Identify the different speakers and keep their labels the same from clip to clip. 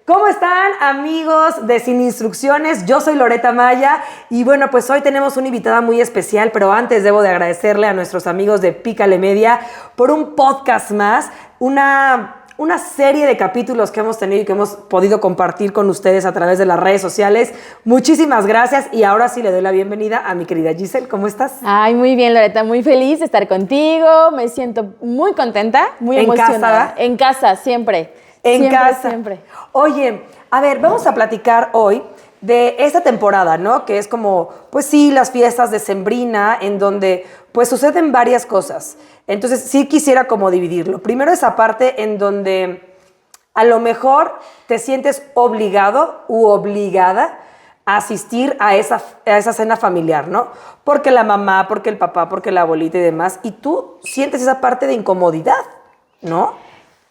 Speaker 1: ¿Cómo están, amigos de Sin Instrucciones? Yo soy Loreta Maya y bueno, pues hoy tenemos una invitada muy especial, pero antes debo de agradecerle a nuestros amigos de Pícale Media por un podcast más, una serie de capítulos que hemos tenido y que hemos podido compartir con ustedes a través de las redes sociales. Muchísimas gracias y ahora sí le doy la bienvenida a mi querida Giselle. ¿Cómo estás?
Speaker 2: Ay, muy bien, Loreta, muy feliz de estar contigo. Me siento muy contenta, muy emocionada.
Speaker 1: ¿Casa?
Speaker 2: En casa, siempre.
Speaker 1: En casa.
Speaker 2: Siempre.
Speaker 1: Oye, a ver, vamos a platicar hoy de esta temporada, ¿no? Que es como, pues sí, las fiestas de Sembrina, en donde pues suceden varias cosas. Entonces sí quisiera como dividirlo. Primero esa parte en donde a lo mejor te sientes obligado u obligada a asistir a esa cena familiar, ¿no? Porque la mamá, porque el papá, porque la abuelita y demás, y tú sientes esa parte de incomodidad, ¿no?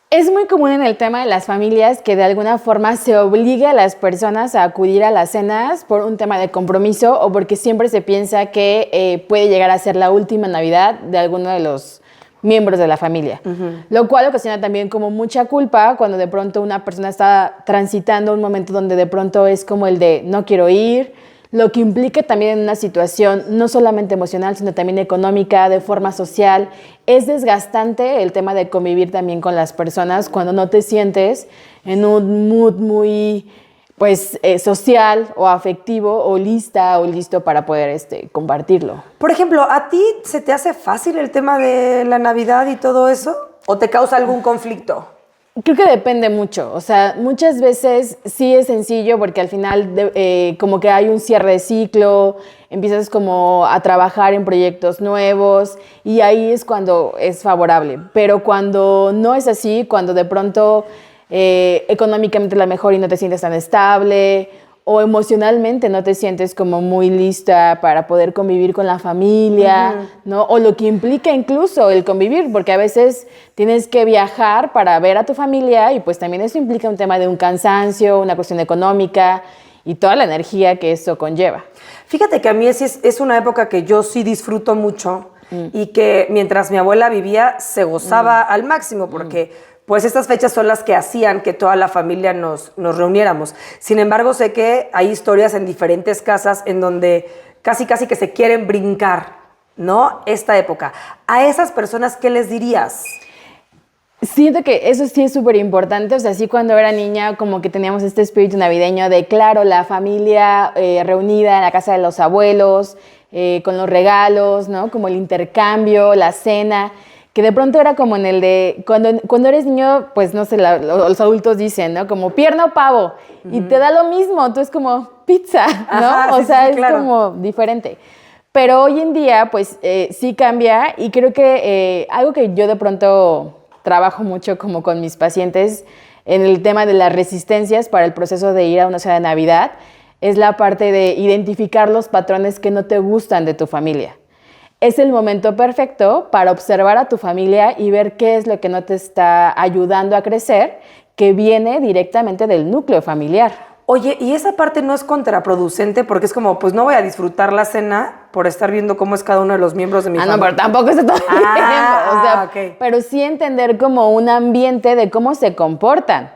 Speaker 2: Es muy común en el tema de las familias que de alguna forma se obligue a las personas a acudir a las cenas por un tema de compromiso o porque siempre se piensa que puede llegar a ser la última Navidad de alguno de los miembros de la familia. Lo cual ocasiona también como mucha culpa cuando de pronto una persona está transitando un momento donde de pronto es como el de no quiero ir, lo que implica también en una situación no solamente emocional, sino también económica, de forma social. Es desgastante el tema de convivir también con las personas cuando no te sientes en un mood muy social o afectivo o lista o listo para poder compartirlo.
Speaker 1: Por ejemplo, ¿a ti se te hace fácil el tema de la Navidad y todo eso? ¿O te causa algún conflicto?
Speaker 2: Creo que depende mucho, o sea, muchas veces sí es sencillo porque al final como que hay un cierre de ciclo, empiezas como a trabajar en proyectos nuevos y ahí es cuando es favorable, pero cuando no es así, cuando de pronto económicamente la mejor y no te sientes tan estable o emocionalmente no te sientes como muy lista para poder convivir con la familia, ¿no? O lo que implica incluso el convivir, porque a veces tienes que viajar para ver a tu familia y pues también eso implica un tema de un cansancio, una cuestión económica y toda la energía que eso conlleva.
Speaker 1: Fíjate que a mí es una época que yo sí disfruto mucho y que mientras mi abuela vivía se gozaba al máximo porque pues estas fechas son las que hacían que toda la familia nos reuniéramos. Sin embargo, sé que hay historias en diferentes casas en donde casi que se quieren brincar, ¿no? Esta época. A esas personas, ¿qué les dirías?
Speaker 2: Siento que eso sí es súper importante, o sea, sí cuando era niña como que teníamos este espíritu navideño de, claro, la familia reunida en la casa de los abuelos, con los regalos, ¿no? Como el intercambio, la cena, que de pronto era como en el de, cuando eres niño, pues no sé, los adultos dicen, ¿no? Como pierna o pavo, y te da lo mismo, tú es como pizza, ¿no?
Speaker 1: Ajá,
Speaker 2: o sea,
Speaker 1: sí,
Speaker 2: es
Speaker 1: claro.
Speaker 2: como diferente. Pero hoy en día, pues sí cambia y creo que algo que yo de pronto trabajo mucho como con mis pacientes en el tema de las resistencias para el proceso de ir a una cena de Navidad es la parte de identificar los patrones que no te gustan de tu familia. Es el momento perfecto para observar a tu familia y ver qué es lo que no te está ayudando a crecer, que viene directamente del núcleo familiar.
Speaker 1: Oye, ¿y esa parte no es contraproducente? Porque es como, pues no voy a disfrutar la cena por estar viendo cómo es cada uno de los miembros de mi familia.
Speaker 2: No, pero tampoco es todo el tiempo. O sea,
Speaker 1: okay.
Speaker 2: Pero sí entender como un ambiente de cómo se comportan.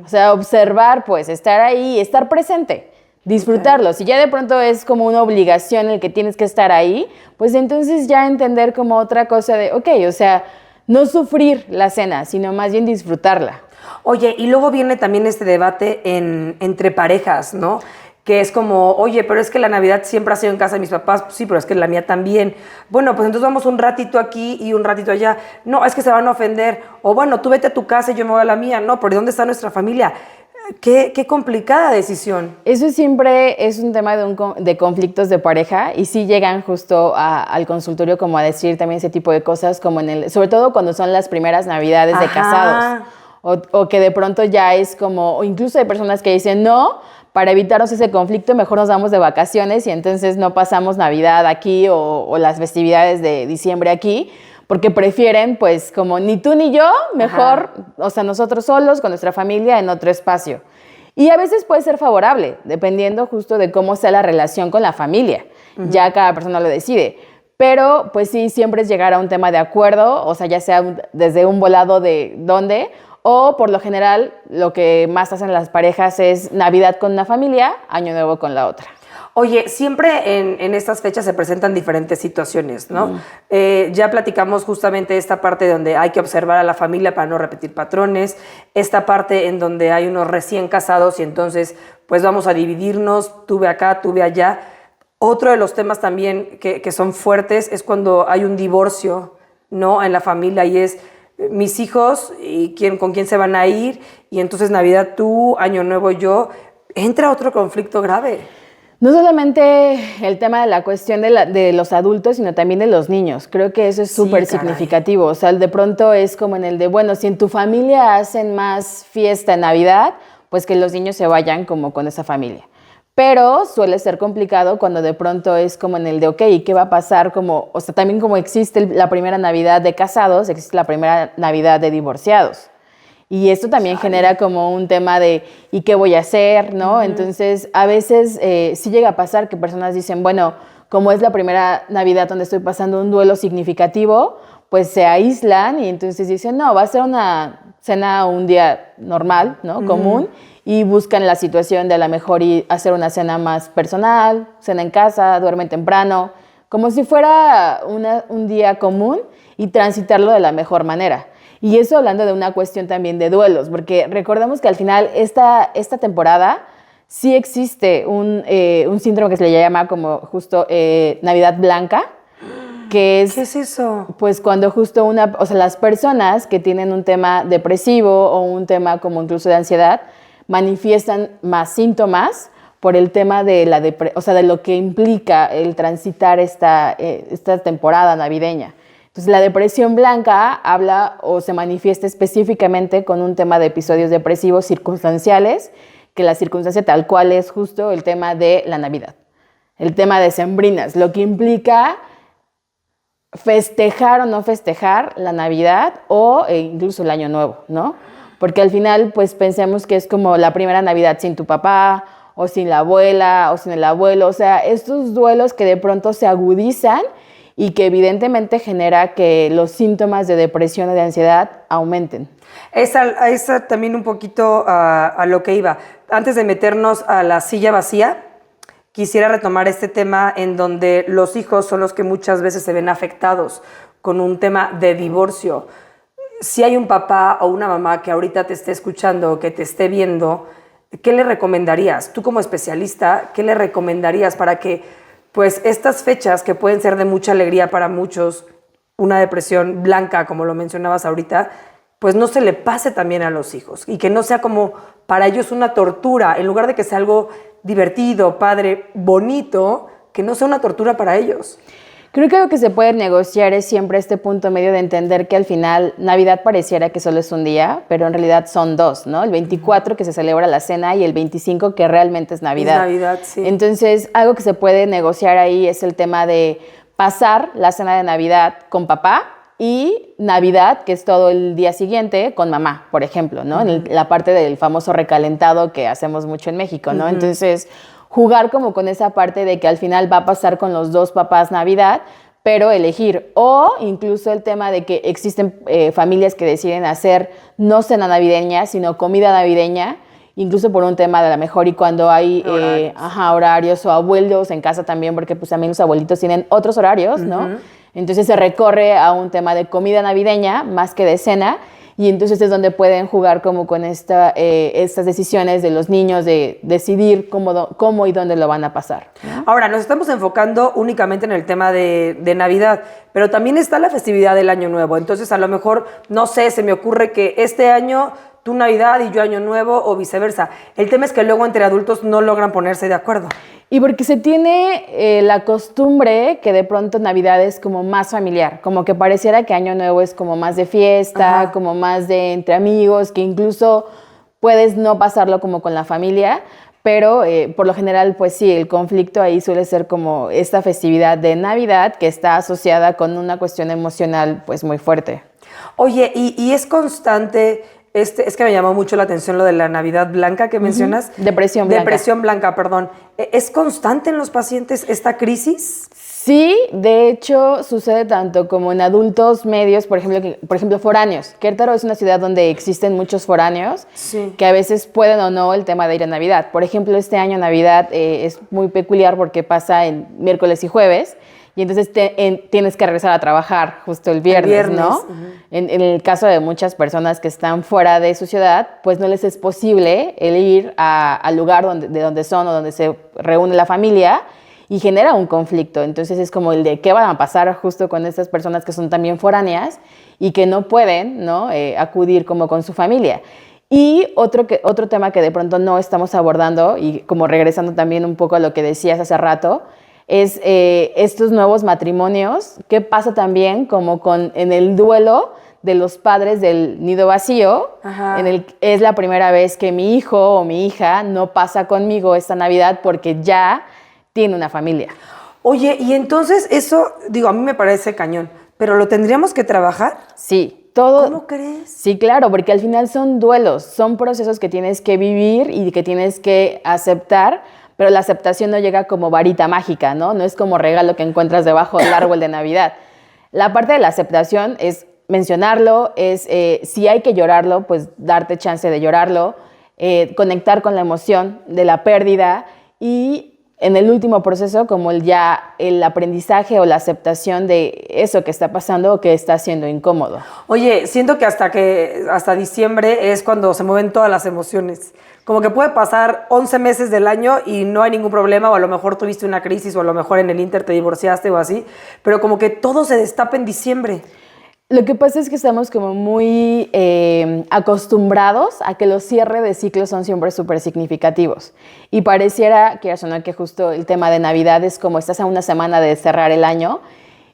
Speaker 2: O sea, observar, pues, estar ahí, estar presente. Disfrutarlo. Okay. Si ya de pronto es como una obligación el que tienes que estar ahí, pues entonces ya entender como otra cosa de, o sea, no sufrir la cena, sino más bien disfrutarla.
Speaker 1: Oye, y luego viene también este debate entre parejas, ¿no? Que es como, oye, pero es que la Navidad siempre ha sido en casa de mis papás. Sí, pero es que la mía también. Bueno, pues entonces vamos un ratito aquí y un ratito allá. No, es que se van a ofender. O bueno, tú vete a tu casa y yo me voy a la mía. No, pero ¿dónde está nuestra familia? Qué complicada decisión.
Speaker 2: Eso siempre es un tema de conflictos de pareja y sí llegan justo al consultorio como a decir también ese tipo de cosas, como sobre todo cuando son las primeras Navidades de casados. O que de pronto ya es como, o incluso hay personas que dicen, no, para evitarnos ese conflicto mejor nos vamos de vacaciones y entonces no pasamos Navidad aquí o las festividades de diciembre aquí, porque prefieren pues como ni tú ni yo, mejor, o sea, nosotros solos con nuestra familia en otro espacio. Y a veces puede ser favorable, dependiendo justo de cómo sea la relación con la familia. Ya cada persona lo decide. Pero pues sí, siempre es llegar a un tema de acuerdo, o sea, ya sea desde un volado de dónde, O por lo general, lo que más hacen las parejas es Navidad con una familia, Año Nuevo con la otra.
Speaker 1: Oye, siempre en estas fechas se presentan diferentes situaciones, ¿no? Ya platicamos justamente esta parte donde hay que observar a la familia para no repetir patrones, esta parte en donde hay unos recién casados y entonces pues vamos a dividirnos, tú ve acá, tú ve allá. Otro de los temas también que son fuertes es cuando hay un divorcio, ¿no? En la familia y es mis hijos y con quién se van a ir y entonces Navidad tú, Año Nuevo yo, entra otro conflicto grave.
Speaker 2: No solamente el tema de la cuestión de los adultos, sino también de los niños. Creo que eso es súper significativo. O sea, de pronto es como en el de, bueno, si en tu familia hacen más fiesta en Navidad, pues que los niños se vayan como con esa familia. Pero suele ser complicado cuando de pronto es como en el de, ok, ¿qué va a pasar? O sea, también como existe la primera Navidad de casados, existe la primera Navidad de divorciados. Y esto también genera como un tema de, ¿y qué voy a hacer? ¿No? Entonces, a veces sí llega a pasar que personas dicen, bueno, como es la primera Navidad donde estoy pasando un duelo significativo, pues se aíslan y entonces dicen, no, va a ser una cena un día normal, ¿no? Común, y buscan la situación de a lo mejor hacer una cena más personal, cena en casa, duermen temprano, como si fuera un día común y transitarlo de la mejor manera. Y eso hablando de una cuestión también de duelos, porque recordemos que al final esta temporada sí existe un síndrome que se le llama como justo Navidad Blanca, que es...
Speaker 1: ¿Qué es eso?
Speaker 2: Pues cuando justo o sea, las personas que tienen un tema depresivo o un tema como incluso de ansiedad manifiestan más síntomas por el tema de o sea, de lo que implica el transitar esta temporada navideña. Entonces, la depresión blanca habla o se manifiesta específicamente con un tema de episodios depresivos circunstanciales, que la circunstancia tal cual es justo el tema de la Navidad, el tema de sembrinas, lo que implica festejar o no festejar la Navidad o incluso el Año Nuevo, ¿no? Porque al final, pues pensemos que es como la primera Navidad sin tu papá o sin la abuela o sin el abuelo, o sea, estos duelos que de pronto se agudizan y que evidentemente genera que los síntomas de depresión o de ansiedad aumenten.
Speaker 1: Esa también un poquito a lo que iba. Antes de meternos a la silla vacía, quisiera retomar este tema en donde los hijos son los que muchas veces se ven afectados con un tema de divorcio. Si hay un papá o una mamá que ahorita te esté escuchando o que te esté viendo, ¿qué le recomendarías? Tú como especialista, ¿qué le recomendarías para que pues estas fechas que pueden ser de mucha alegría para muchos, una depresión blanca, como lo mencionabas ahorita, pues no se le pase también a los hijos y que no sea como para ellos una tortura, en lugar de que sea algo divertido, padre, bonito, que no sea una tortura para ellos?
Speaker 2: Creo que lo que se puede negociar es siempre este punto medio de entender que al final Navidad pareciera que solo es un día, pero en realidad son dos, ¿no? El 24 que se celebra la cena y el 25 que realmente es Navidad.
Speaker 1: Es Navidad, sí.
Speaker 2: Entonces, algo que se puede negociar ahí es el tema de pasar la cena de Navidad con papá y Navidad, que es todo el día siguiente, con mamá, por ejemplo, ¿no? En la parte del famoso recalentado que hacemos mucho en México, ¿no? Entonces, jugar como con esa parte de que al final va a pasar con los dos papás Navidad, pero elegir. O incluso el tema de que existen familias que deciden hacer no cena navideña, sino comida navideña, incluso por un tema de la mejor y cuando hay horarios o abuelos en casa también, porque pues también los abuelitos tienen otros horarios, ¿no? Entonces se recorre a un tema de comida navideña más que de cena. Y entonces es donde pueden jugar como con estas decisiones de los niños de decidir cómo y dónde lo van a pasar, ¿no?
Speaker 1: Ahora, nos estamos enfocando únicamente en el tema de Navidad, pero también está la festividad del Año Nuevo. Entonces, a lo mejor, no sé, se me ocurre que este año tú Navidad y yo Año Nuevo o viceversa. El tema es que luego entre adultos no logran ponerse de acuerdo.
Speaker 2: Y porque se tiene la costumbre que de pronto Navidad es como más familiar, como que pareciera que Año Nuevo es como más de fiesta, como más de entre amigos, que incluso puedes no pasarlo como con la familia, pero por lo general, pues sí, el conflicto ahí suele ser como esta festividad de Navidad que está asociada con una cuestión emocional pues muy fuerte.
Speaker 1: Oye, y es constante... es que me llamó mucho la atención lo de la Navidad Blanca que mencionas.
Speaker 2: Depresión blanca.
Speaker 1: Depresión blanca, perdón. ¿Es constante en los pacientes esta crisis?
Speaker 2: Sí, de hecho sucede tanto como en adultos medios, por ejemplo, foráneos. Querétaro es una ciudad donde existen muchos foráneos
Speaker 1: Sí.
Speaker 2: que a veces pueden o no el tema de ir a Navidad. Por ejemplo, este año Navidad es muy peculiar porque pasa en miércoles y jueves y entonces tienes que regresar a trabajar justo el viernes, ¿no?
Speaker 1: Uh-huh.
Speaker 2: En el caso de muchas personas que están fuera de su ciudad, pues no les es posible el ir al lugar de donde son o donde se reúne la familia y genera un conflicto. Entonces es como el de qué van a pasar justo con estas personas que son también foráneas y que no pueden, ¿no? Acudir como con su familia. Y otro tema que de pronto no estamos abordando, y como regresando también un poco a lo que decías hace rato, es estos nuevos matrimonios. ¿Qué pasa también como en el duelo de los padres del nido vacío?
Speaker 1: Ajá.
Speaker 2: Es la primera vez que mi hijo o mi hija no pasa conmigo esta Navidad porque ya tiene una familia.
Speaker 1: Oye, y entonces eso, digo, a mí me parece cañón, pero ¿lo tendríamos que trabajar?
Speaker 2: Sí, todo.
Speaker 1: ¿Cómo crees?
Speaker 2: Sí, claro, porque al final son duelos, son procesos que tienes que vivir y que tienes que aceptar, pero la aceptación no llega como varita mágica, ¿no? No es como regalo que encuentras debajo del árbol de Navidad. La parte de la aceptación es mencionarlo, es si hay que llorarlo, pues darte chance de llorarlo, conectar con la emoción de la pérdida y en el último proceso como el aprendizaje o la aceptación de eso que está pasando o que está siendo incómodo.
Speaker 1: Oye, siento que hasta diciembre es cuando se mueven todas las emociones. Como que puede pasar 11 meses del año y no hay ningún problema, o a lo mejor tuviste una crisis, o a lo mejor en el Inter te divorciaste o así, pero como que todo se destapa en diciembre.
Speaker 2: Lo que pasa es que estamos como muy acostumbrados a que los cierres de ciclos son siempre súper significativos. Y pareciera, quieras o no, que justo el tema de Navidad es como estás a una semana de cerrar el año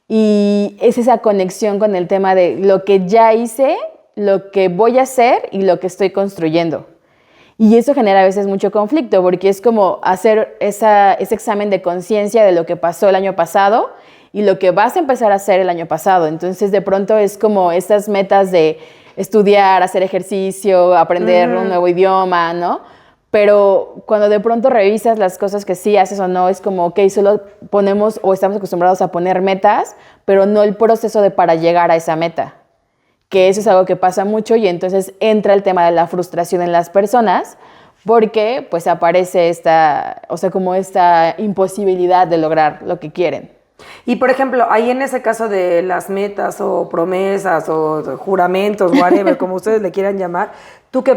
Speaker 2: y es esa conexión con el tema de lo que ya hice, lo que voy a hacer y lo que estoy construyendo. Y eso genera a veces mucho conflicto porque es como hacer ese examen de conciencia de lo que pasó el año pasado y lo que vas a empezar a hacer el año pasado. Entonces, de pronto es como estas metas de estudiar, hacer ejercicio, aprender un nuevo idioma, ¿no? Pero cuando de pronto revisas las cosas que sí haces o no, es como, ok, solo ponemos o estamos acostumbrados a poner metas, pero no el proceso para llegar a esa meta. Que eso es algo que pasa mucho y entonces entra el tema de la frustración en las personas porque pues aparece esta imposibilidad de lograr lo que quieren.
Speaker 1: Y por ejemplo, ahí en ese caso de las metas o promesas o juramentos, whatever, como ustedes le quieran llamar, ¿tú qué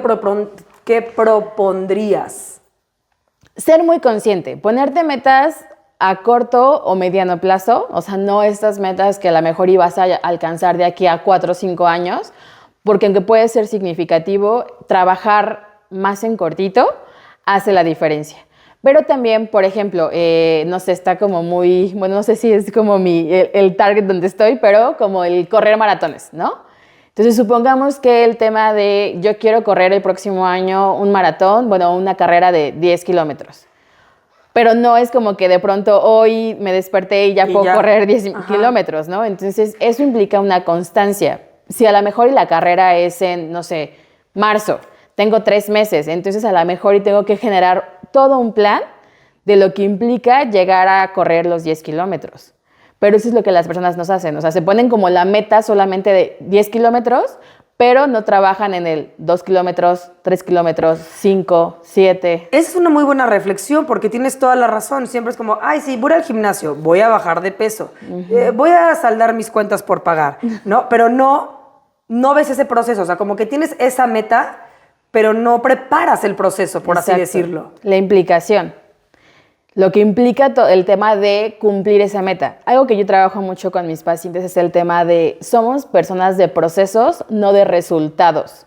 Speaker 1: propondrías?
Speaker 2: Ser muy consciente, ponerte metas a corto o mediano plazo, o sea, no estas metas que a lo mejor ibas a alcanzar de aquí a 4 o 5 años, porque aunque puede ser significativo, trabajar más en cortito hace la diferencia. Pero también, por ejemplo, no sé, está como muy, bueno, no sé si es como el target donde estoy, pero como el correr maratones, ¿no? Entonces, supongamos que el tema de yo quiero correr el próximo año un maratón, bueno, una carrera de 10 kilómetros. Pero no es como que de pronto hoy me desperté y ya puedo correr 10 kilómetros, ¿no? Entonces, eso implica una constancia. Si a lo mejor la carrera es en, no sé, marzo, tengo 3 meses, entonces a lo mejor tengo que generar todo un plan de lo que implica llegar a correr los 10 kilómetros. Pero eso es lo que las personas nos hacen. O sea, se ponen como la meta solamente de 10 kilómetros, pero no trabajan en el 2 kilómetros, 3 kilómetros, 5, 7.
Speaker 1: Esa es una muy buena reflexión porque tienes toda la razón. Siempre es como, ay, sí, voy al gimnasio, voy a bajar de peso, voy a saldar mis cuentas por pagar, ¿no? Pero no ves ese proceso. O sea, como que tienes esa meta, pero no preparas el proceso, por así decirlo.
Speaker 2: La implicación. Lo que implica el tema de cumplir esa meta. Algo que yo trabajo mucho con mis pacientes es el tema de somos personas de procesos, no de resultados.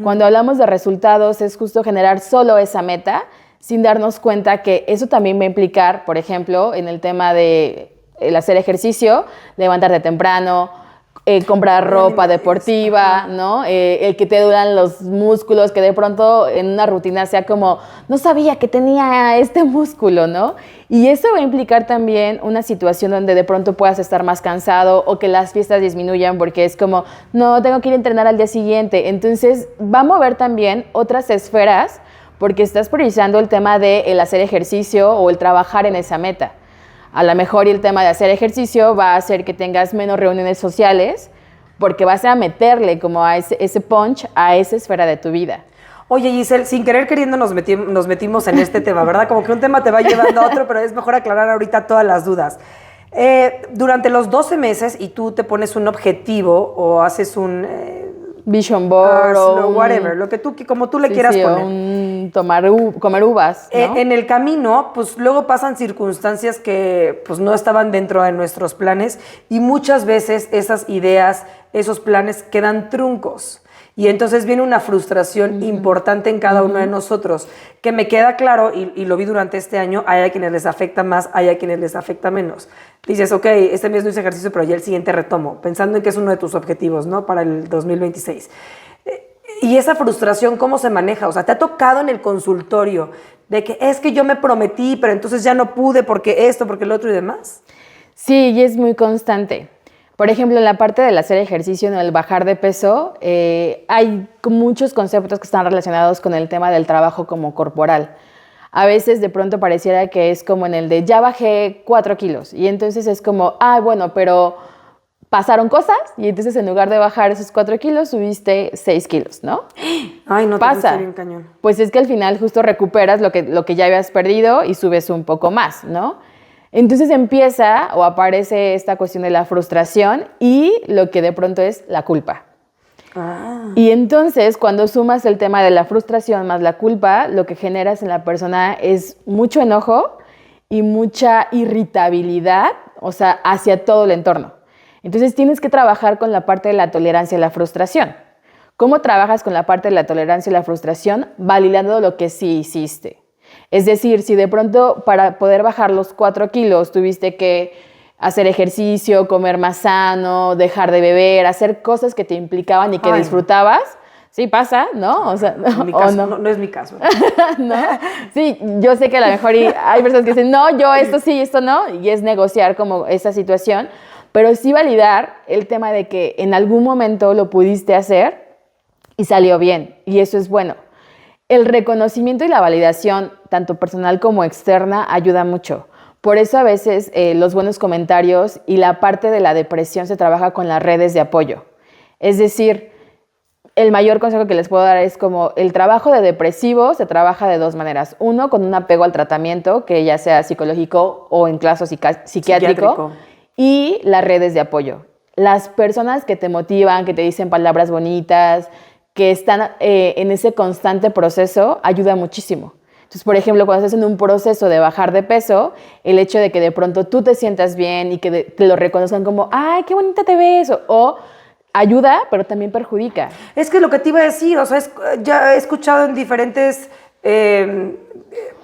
Speaker 2: Cuando hablamos de resultados es justo generar solo esa meta sin darnos cuenta que eso también va a implicar, por ejemplo, en el tema de el hacer ejercicio, levantarte temprano, comprar ropa deportiva, ¿no? El que te duran los músculos, que de pronto en una rutina sea como, no sabía que tenía este músculo, ¿no? Y eso va a implicar también una situación donde de pronto puedas estar más cansado o que las fiestas disminuyan porque es como, no, tengo que ir a entrenar al día siguiente. Entonces va a mover también otras esferas porque estás priorizando el tema de el hacer ejercicio o el trabajar en esa meta. A lo mejor y el tema de hacer ejercicio va a hacer que tengas menos reuniones sociales porque vas a meterle como a ese punch a esa esfera de tu vida.
Speaker 1: Oye, Giselle, sin querer queriendo nos metimos en este tema, ¿verdad? Como que un tema te va llevando a otro, pero es mejor aclarar ahorita todas las dudas. Durante los 12 meses y tú te pones un objetivo o haces un...
Speaker 2: Vision board o
Speaker 1: whatever, como tú le quieras poner.
Speaker 2: Comer uvas, ¿no?
Speaker 1: En el camino, pues luego pasan circunstancias que pues no estaban dentro de nuestros planes y muchas veces esas ideas, esos planes quedan truncos. Y entonces viene una frustración importante en cada uno de nosotros, que me queda claro, y lo vi durante este año, hay a quienes les afecta más, hay a quienes les afecta menos. Dices, ok, este mes no hice ejercicio, pero ya el siguiente retomo, pensando en que es uno de tus objetivos, ¿no? Para el 2026. Y esa frustración, ¿cómo se maneja? O sea, ¿te ha tocado en el consultorio de que es que yo me prometí, pero entonces ya no pude porque esto, porque el otro y demás?
Speaker 2: Sí, y es muy constante. Por ejemplo, en la parte del hacer ejercicio, en el bajar de peso, hay muchos conceptos que están relacionados con el tema del trabajo como corporal. A veces de pronto pareciera que es como en el de ya bajé 4 kilos y entonces es como, bueno, pero pasaron cosas y entonces en lugar de bajar esos 4 kilos subiste 6 kilos, ¿no?
Speaker 1: Ay, no,
Speaker 2: pasa.
Speaker 1: Bien cañón.
Speaker 2: Pues es que al final justo recuperas lo que ya habías perdido y subes un poco más, ¿no? Entonces empieza o aparece esta cuestión de la frustración y lo que de pronto es la culpa. Y entonces cuando sumas el tema de la frustración más la culpa, lo que generas en la persona es mucho enojo y mucha irritabilidad, o sea, hacia todo el entorno. Entonces tienes que trabajar con la parte de la tolerancia a la frustración. ¿Cómo trabajas con la parte de la tolerancia a la frustración? Validando lo que sí hiciste. Es decir, si de pronto para poder bajar los 4 kilos tuviste que hacer ejercicio, comer más sano, dejar de beber, hacer cosas que te implicaban y que disfrutabas, sí pasa, ¿no? O sea,
Speaker 1: no es mi caso.
Speaker 2: ¿No? Sí, yo sé que a lo mejor hay personas que dicen, no, yo esto sí, esto no, y es negociar como esa situación, pero sí validar el tema de que en algún momento lo pudiste hacer y salió bien, y eso es bueno. El reconocimiento y la validación, tanto personal como externa, ayuda mucho. Por eso a veces los buenos comentarios y la parte de la depresión se trabaja con las redes de apoyo. Es decir, el mayor consejo que les puedo dar es como el trabajo de depresivo se trabaja de 2 maneras. Uno, con un apego al tratamiento, que ya sea psicológico o en caso psiquiátrico. Y las redes de apoyo. Las personas que te motivan, que te dicen palabras bonitas, que están en ese constante proceso, ayuda muchísimo. Entonces, por ejemplo, cuando estás en un proceso de bajar de peso, el hecho de que de pronto tú te sientas bien y que te lo reconozcan como, ¡ay, qué bonita te ves! O ayuda, pero también perjudica.
Speaker 1: Es que lo que te iba a decir, o sea, ya he escuchado en diferentes, en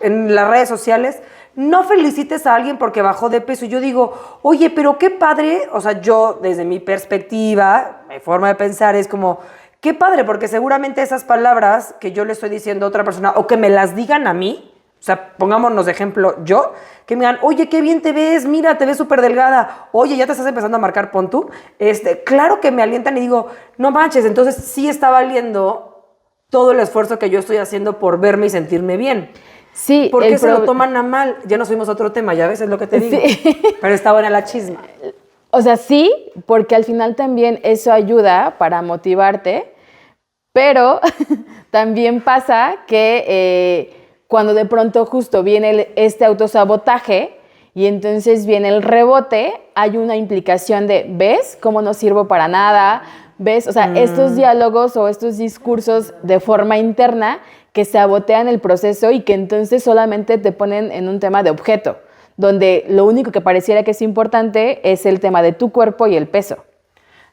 Speaker 1: las redes sociales, no felicites a alguien porque bajó de peso. Y yo digo, oye, pero qué padre, o sea, yo desde mi perspectiva, mi forma de pensar es como... Qué padre, porque seguramente esas palabras que yo le estoy diciendo a otra persona o que me las digan a mí, o sea, pongámonos de ejemplo yo, que me digan, oye, qué bien te ves, mira, te ves súper delgada, oye, ya te estás empezando a marcar, pon tú. Claro que me alientan y digo, no manches, entonces sí está valiendo todo el esfuerzo que yo estoy haciendo por verme y sentirme bien.
Speaker 2: Sí.
Speaker 1: ¿Por qué se lo toman a mal? Ya nos fuimos a otro tema, ya ves, es lo que te digo. Sí. Pero está buena la chisma.
Speaker 2: O sea, sí, porque al final también eso ayuda para motivarte, pero también pasa que cuando de pronto justo viene este autosabotaje y entonces viene el rebote, hay una implicación de, ¿ves cómo no sirvo para nada? ¿Ves? O sea, estos diálogos o estos discursos de forma interna que sabotean el proceso y que entonces solamente te ponen en un tema de objeto, donde lo único que pareciera que es importante es el tema de tu cuerpo y el peso.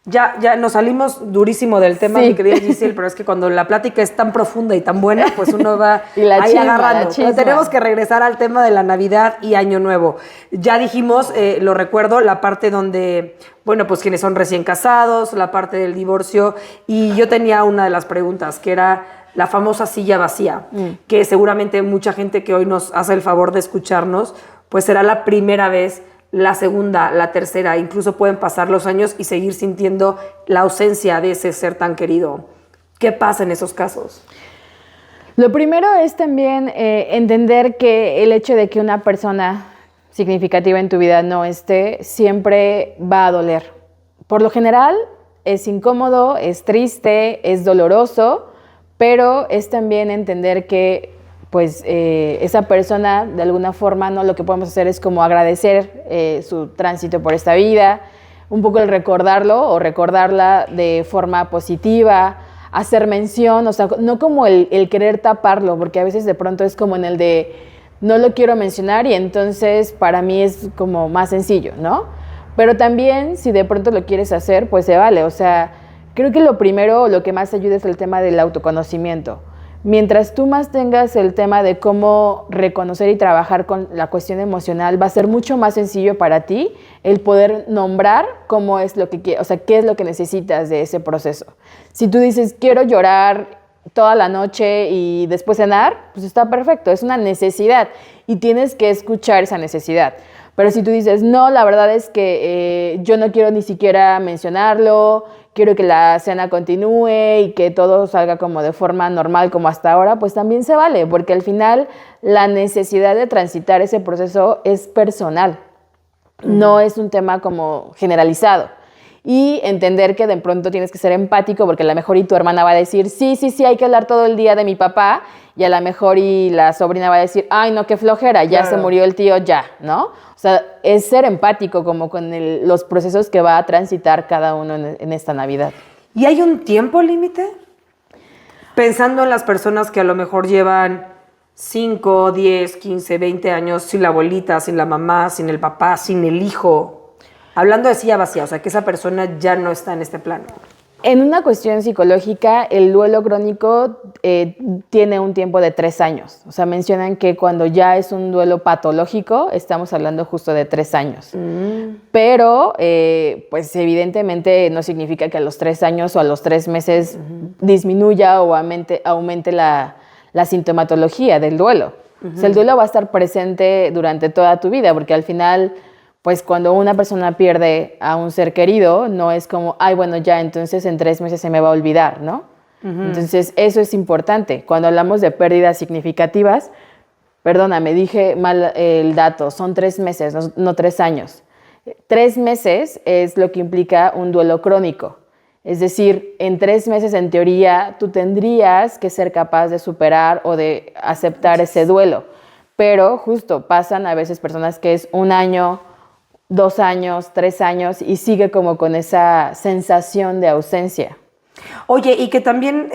Speaker 1: Ya nos salimos durísimo del tema, sí. Mi querida Giselle, pero es que cuando la plática es tan profunda y tan buena, pues uno va ahí agarrando. Pero tenemos que regresar al tema de la Navidad y Año Nuevo. Ya dijimos, lo recuerdo, la parte donde, bueno, pues quienes son recién casados, la parte del divorcio, y yo tenía una de las preguntas, que era la famosa silla vacía, que seguramente mucha gente que hoy nos hace el favor de escucharnos, pues será la primera vez, la segunda, la tercera, incluso pueden pasar los años y seguir sintiendo la ausencia de ese ser tan querido. ¿Qué pasa en esos casos?
Speaker 2: Lo primero es también entender que el hecho de que una persona significativa en tu vida no esté, siempre va a doler. Por lo general es incómodo, es triste, es doloroso, pero es también entender que pues esa persona de alguna forma, ¿no? Lo que podemos hacer es como agradecer su tránsito por esta vida, un poco el recordarlo o recordarla de forma positiva, hacer mención, o sea, no como el querer taparlo, porque a veces de pronto es como en el de no lo quiero mencionar y entonces para mí es como más sencillo, ¿no? Pero también si de pronto lo quieres hacer, pues se vale, o sea, creo que lo primero, lo que más ayuda es el tema del autoconocimiento. Mientras tú más tengas el tema de cómo reconocer y trabajar con la cuestión emocional, va a ser mucho más sencillo para ti el poder nombrar cómo es lo que quieres, o sea, qué es lo que necesitas de ese proceso. Si tú dices, quiero llorar toda la noche y después cenar, pues está perfecto, es una necesidad y tienes que escuchar esa necesidad. Pero si tú dices, no, la verdad es que yo no quiero ni siquiera mencionarlo, quiero que la cena continúe y que todo salga como de forma normal como hasta ahora, pues también se vale, porque al final la necesidad de transitar ese proceso es personal, no es un tema como generalizado. Y entender que de pronto tienes que ser empático porque a lo mejor y tu hermana va a decir, sí, hay que hablar todo el día de mi papá, y a lo mejor y la sobrina va a decir, ay, no, qué flojera, ya claro, se murió el tío, ya, ¿no? O sea, es ser empático como con los procesos que va a transitar cada uno en esta Navidad.
Speaker 1: ¿Y hay un tiempo límite? Pensando en las personas que a lo mejor llevan 5, 10, 15, 20 años sin la abuelita, sin la mamá, sin el papá, sin el hijo. Hablando de silla vacía, o sea, que esa persona ya no está en este plano.
Speaker 2: En una cuestión psicológica, el duelo crónico tiene un tiempo de 3 años. O sea, mencionan que cuando ya es un duelo patológico, estamos hablando justo de 3 años. Pero, pues evidentemente no significa que a los 3 años o a los 3 meses disminuya o aumente la sintomatología del duelo. O sea, el duelo va a estar presente durante toda tu vida, porque al final, pues cuando una persona pierde a un ser querido, no es como, ay, bueno, ya, entonces en 3 meses se me va a olvidar, ¿no? Entonces, eso es importante. Cuando hablamos de pérdidas significativas, perdóname, dije mal el dato, son 3 meses, no 3 años. 3 meses es lo que implica un duelo crónico. Es decir, en 3 meses, en teoría, tú tendrías que ser capaz de superar o de aceptar ese duelo. Pero justo pasan a veces personas que es 1 año, 2 años, 3 años y sigue como con esa sensación de ausencia.
Speaker 1: Oye, y que también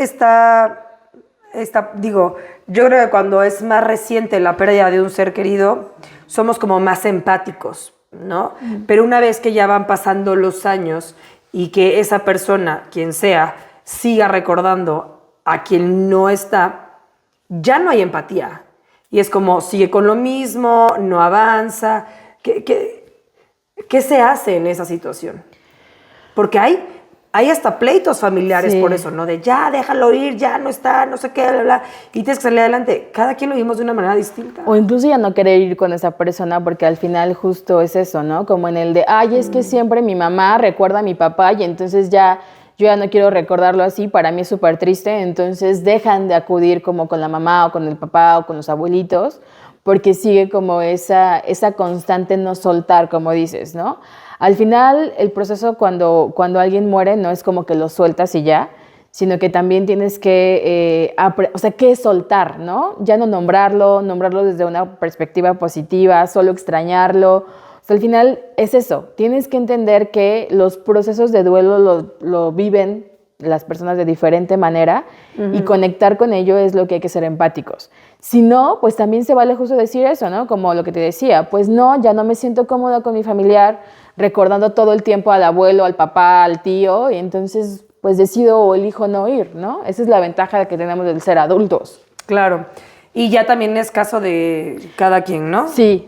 Speaker 1: digo, yo creo que cuando es más reciente la pérdida de un ser querido, somos como más empáticos, ¿no? Pero una vez que ya van pasando los años y que esa persona, quien sea, siga recordando a quien no está, ya no hay empatía. Y es como, sigue con lo mismo, no avanza. ¿Qué se hace en esa situación? Porque hay hasta pleitos familiares por eso, ¿no? De ya, déjalo ir, ya no está, no sé qué, bla, bla. Y tienes que salir adelante. Cada quien lo vimos de una manera distinta.
Speaker 2: O incluso ya no querer ir con esa persona porque al final justo es eso, ¿no? Como en el de, ay, es que siempre mi mamá recuerda a mi papá y entonces ya yo ya no quiero recordarlo así, para mí es súper triste. Entonces dejan de acudir como con la mamá o con el papá o con los abuelitos porque sigue como esa constante no soltar, como dices, ¿no? Al final, el proceso cuando alguien muere no es como que lo sueltas y ya, sino que también tienes que, ¿qué es soltar, no? Ya no nombrarlo desde una perspectiva positiva, solo extrañarlo. O sea, al final es eso. Tienes que entender que los procesos de duelo lo viven las personas de diferente manera y conectar con ello es lo que hay que ser empáticos. Si no, pues también se vale justo decir eso, ¿no? Como lo que te decía, pues no, ya no me siento cómoda con mi familiar recordando todo el tiempo al abuelo, al papá, al tío, y entonces pues decido o elijo no ir, ¿no? Esa es la ventaja que tenemos del ser adultos.
Speaker 1: Claro. Y ya también es caso de cada quien, ¿no?
Speaker 2: Sí.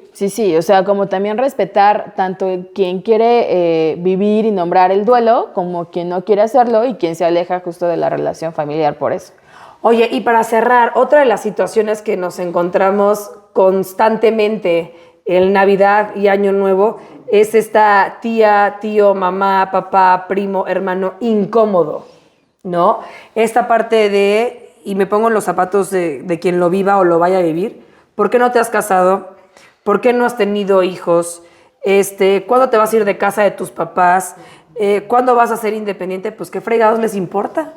Speaker 2: O sea, como también respetar tanto quien quiere vivir y nombrar el duelo como quien no quiere hacerlo y quien se aleja justo de la relación familiar por eso.
Speaker 1: Oye, y para cerrar, otra de las situaciones que nos encontramos constantemente en Navidad y Año Nuevo es esta tía, tío, mamá, papá, primo, hermano incómodo, ¿no? Esta parte de, y me pongo en los zapatos de quien lo viva o lo vaya a vivir, ¿por qué no te has casado? ¿Por qué no has tenido hijos? ¿Cuándo te vas a ir de casa de tus papás? ¿Cuándo vas a ser independiente? Pues qué fregados les importa.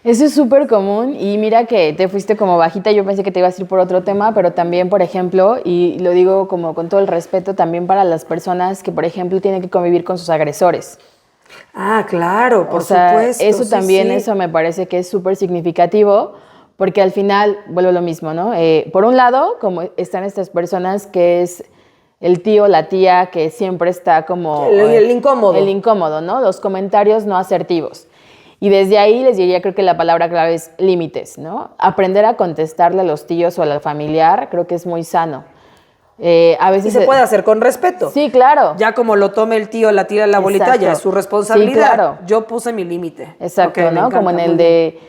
Speaker 2: Eso es súper común y mira que te fuiste como bajita, yo pensé que te ibas a ir por otro tema, pero también, por ejemplo, y lo digo como con todo el respeto, también para las personas que, por ejemplo, tienen que convivir con sus agresores.
Speaker 1: Ah, claro, por
Speaker 2: O sea,
Speaker 1: supuesto.
Speaker 2: eso
Speaker 1: sí,
Speaker 2: también,
Speaker 1: sí.
Speaker 2: eso me parece que es súper significativo, porque al final, vuelvo a lo mismo, ¿no? Por un lado, como están estas personas que es el tío, la tía, que siempre está como...
Speaker 1: El incómodo.
Speaker 2: El incómodo, ¿no? Los comentarios no asertivos. Y desde ahí les diría, creo que la palabra clave es límites, ¿no? Aprender a contestarle a los tíos o al familiar creo que es muy sano. A veces
Speaker 1: Y se puede hacer con respeto.
Speaker 2: Sí, claro.
Speaker 1: Ya como lo tome el tío, la tía, la abuelita,
Speaker 2: Exacto.
Speaker 1: ya es su responsabilidad.
Speaker 2: Sí, claro.
Speaker 1: Yo puse mi límite.
Speaker 2: Exacto,
Speaker 1: Ok, me
Speaker 2: ¿no?
Speaker 1: encanta,
Speaker 2: Como en
Speaker 1: muy
Speaker 2: el
Speaker 1: bien.
Speaker 2: de,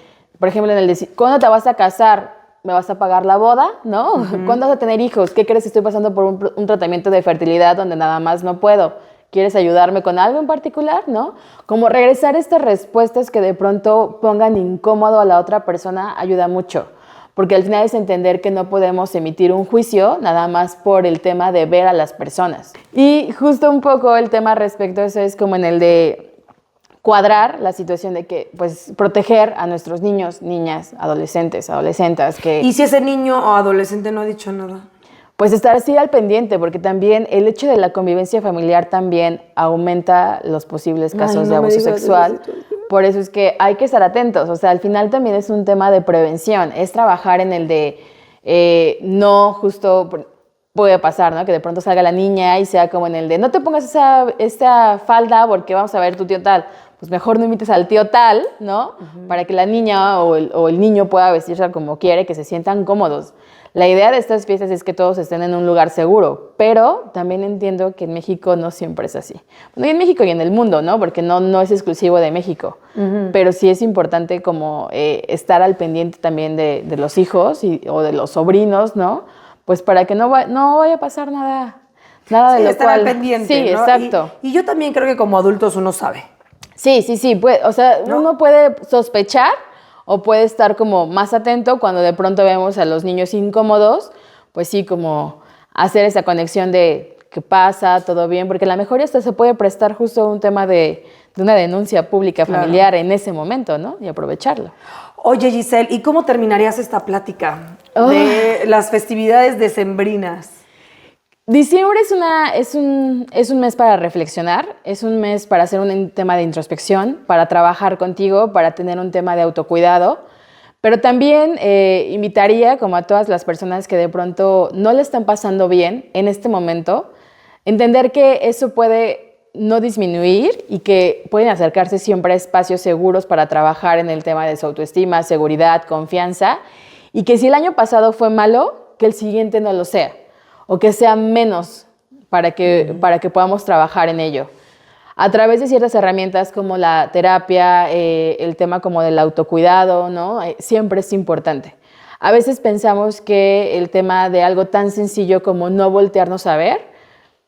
Speaker 2: por ejemplo, en el de, ¿cuándo te vas a casar? ¿Me vas a pagar la boda? ¿No? ¿Cuándo vas a tener hijos? ¿Qué crees? Estoy pasando por un tratamiento de fertilidad donde nada más no puedo. ¿Quieres ayudarme con algo en particular? ¿No? Como regresar estas respuestas que de pronto pongan incómodo a la otra persona ayuda mucho. Porque al final es entender que no podemos emitir un juicio nada más por el tema de ver a las personas. Y justo un poco el tema respecto a eso es como en el de cuadrar la situación de que, pues, proteger a nuestros niños, niñas, adolescentes, adolescentas, que...
Speaker 1: ¿Y si ese niño o adolescente no ha dicho nada?
Speaker 2: Pues estar así al pendiente, porque también el hecho de la convivencia familiar también aumenta los posibles casos
Speaker 1: Ay,
Speaker 2: de
Speaker 1: no me
Speaker 2: abuso
Speaker 1: digas
Speaker 2: sexual.
Speaker 1: eso.
Speaker 2: Por eso es que hay que estar atentos. O sea, al final también es un tema de prevención. Es trabajar en el de no justo puede pasar, ¿no? Que de pronto salga la niña y sea como en el de no te pongas esa falda porque vamos a ver tu tío tal. Pues mejor no invites al tío tal, ¿no? Para que la niña o el niño pueda vestirse como quiere, que se sientan cómodos. La idea de estas fiestas es que todos estén en un lugar seguro, pero también entiendo que en México no siempre es así. Bueno, y en México y en el mundo, ¿no? Porque no es exclusivo de México. Pero sí es importante como estar al pendiente también de los hijos o de los sobrinos, ¿no? Pues para que no vaya a pasar nada de
Speaker 1: Sí,
Speaker 2: lo
Speaker 1: estar
Speaker 2: cual...
Speaker 1: al pendiente,
Speaker 2: Sí,
Speaker 1: ¿no?
Speaker 2: exacto.
Speaker 1: Y yo también creo que como adultos uno sabe.
Speaker 2: Sí, o sea,
Speaker 1: ¿No?
Speaker 2: uno puede sospechar o puede estar como más atento cuando de pronto vemos a los niños incómodos, pues sí, como hacer esa conexión de qué pasa, todo bien, porque a lo mejor hasta se puede prestar justo un tema de una denuncia pública familiar en ese momento, ¿no? Y aprovecharlo.
Speaker 1: Oye, Giselle, ¿y cómo terminarías esta plática de las festividades decembrinas?
Speaker 2: Diciembre es un mes para reflexionar, es un mes para hacer un tema de introspección, para trabajar contigo, para tener un tema de autocuidado, pero también invitaría como a todas las personas que de pronto no le están pasando bien en este momento, entender que eso puede no disminuir y que pueden acercarse siempre a espacios seguros para trabajar en el tema de su autoestima, seguridad, confianza, y que si el año pasado fue malo, que el siguiente no lo sea. O que sea menos para que podamos trabajar en ello. A través de ciertas herramientas como la terapia, el tema como del autocuidado, ¿no? Siempre es importante. A veces pensamos que el tema de algo tan sencillo como no voltearnos a ver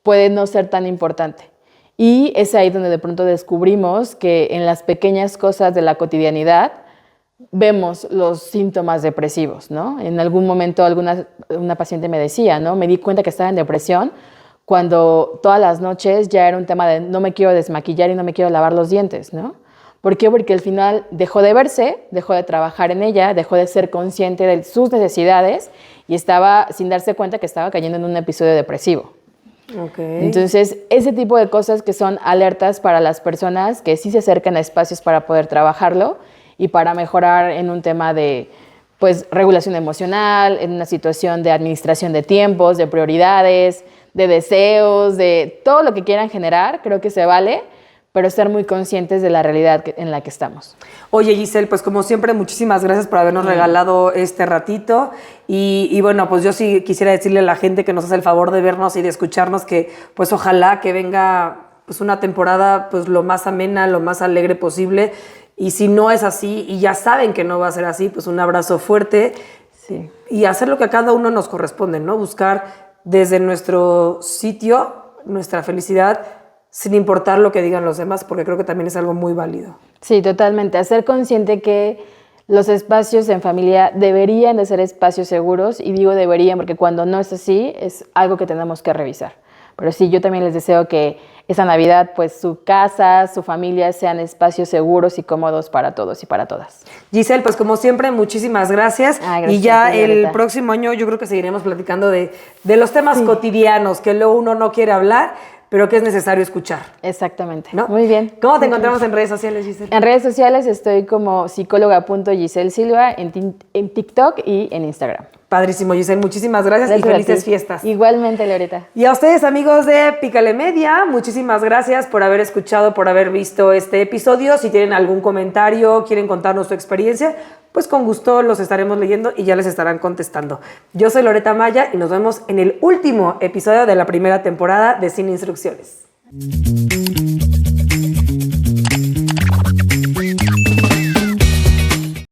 Speaker 2: puede no ser tan importante. Y es ahí donde de pronto descubrimos que en las pequeñas cosas de la cotidianidad vemos los síntomas depresivos, ¿no? En algún momento una paciente me decía, ¿no? Me di cuenta que estaba en depresión cuando todas las noches ya era un tema de no me quiero desmaquillar y no me quiero lavar los dientes, ¿no? ¿Por qué? Porque al final dejó de verse, dejó de trabajar en ella, dejó de ser consciente de sus necesidades y estaba sin darse cuenta que estaba cayendo en un episodio depresivo.
Speaker 1: Okay.
Speaker 2: Entonces, ese tipo de cosas que son alertas para las personas que sí se acercan a espacios para poder trabajarlo y para mejorar en un tema de pues, regulación emocional, en una situación de administración de tiempos, de prioridades, de deseos, de todo lo que quieran generar, creo que se vale, pero estar muy conscientes de la realidad en la que estamos.
Speaker 1: Oye, Giselle, pues como siempre, muchísimas gracias por habernos regalado este ratito. Y bueno, pues yo sí quisiera decirle a la gente que nos hace el favor de vernos y de escucharnos que pues ojalá que venga pues una temporada pues lo más amena, lo más alegre posible. Y si no es así, y ya saben que no va a ser así, pues un abrazo fuerte.
Speaker 2: Sí.
Speaker 1: Y hacer lo que a cada uno nos corresponde, ¿no? Buscar desde nuestro sitio nuestra felicidad sin importar lo que digan los demás, porque creo que también es algo muy válido.
Speaker 2: Sí, totalmente. Hacer consciente que los espacios en familia deberían de ser espacios seguros, y digo deberían porque cuando no es así es algo que tenemos que revisar. Pero sí, yo también les deseo que esa Navidad, pues su casa, su familia sean espacios seguros y cómodos para todos y para todas.
Speaker 1: Giselle, pues como siempre, muchísimas gracias.
Speaker 2: Gracias
Speaker 1: y ya
Speaker 2: a ti,
Speaker 1: el
Speaker 2: Loreta.
Speaker 1: próximo año yo creo que seguiremos platicando de los temas cotidianos que luego uno no quiere hablar, pero que es necesario escuchar.
Speaker 2: Exactamente.
Speaker 1: ¿No?
Speaker 2: Muy bien.
Speaker 1: ¿Cómo te encontramos en redes sociales, Giselle?
Speaker 2: En redes sociales estoy como psicóloga.giselsilva en TikTok y en Instagram.
Speaker 1: Padrísimo, Giselle. Muchísimas gracias y
Speaker 2: Gracias a
Speaker 1: felices
Speaker 2: ti.
Speaker 1: fiestas.
Speaker 2: Igualmente, Loreta.
Speaker 1: Y a ustedes, amigos de Pícale Media, muchísimas gracias por haber escuchado, por haber visto este episodio. Si tienen algún comentario, quieren contarnos su experiencia, pues con gusto los estaremos leyendo y ya les estarán contestando. Yo soy Loreta Maya y nos vemos en el último episodio de la primera temporada de Sin Instrucciones.